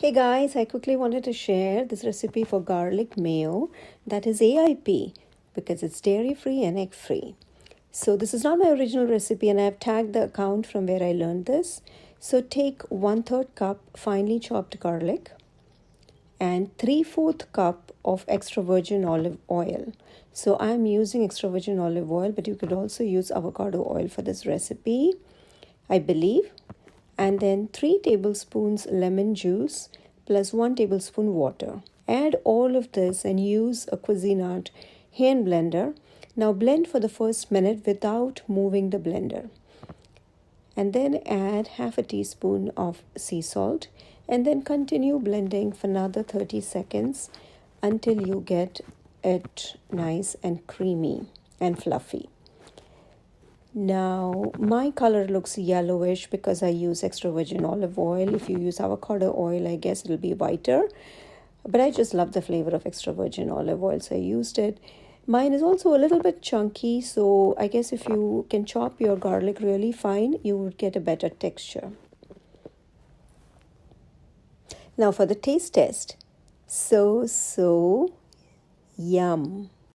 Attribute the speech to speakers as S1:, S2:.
S1: Hey guys, I quickly wanted to share this recipe for garlic mayo that is AIP because it's dairy free and egg free. So this is not my original recipe and I've tagged the account from where I learned this. So take 1/3 cup finely chopped garlic and 3/4 cup of extra virgin olive oil. So I'm using extra virgin olive oil, but you could also use avocado oil for this recipe, I believe. And then 3 tablespoons lemon juice plus 1 tablespoon water. Add all of this and use a Cuisinart hand blender. Now blend for the first minute without moving the blender. And then add half a teaspoon of sea salt and then continue blending for another 30 seconds until you get it nice and creamy and fluffy. Now, my color looks yellowish because I use extra virgin olive oil. If you use avocado oil, I guess it'll be whiter. But I just love the flavor of extra virgin olive oil, so I used it. Mine is also a little bit chunky, so I guess if you can chop your garlic really fine, you would get a better texture. Now for the taste test. So yum.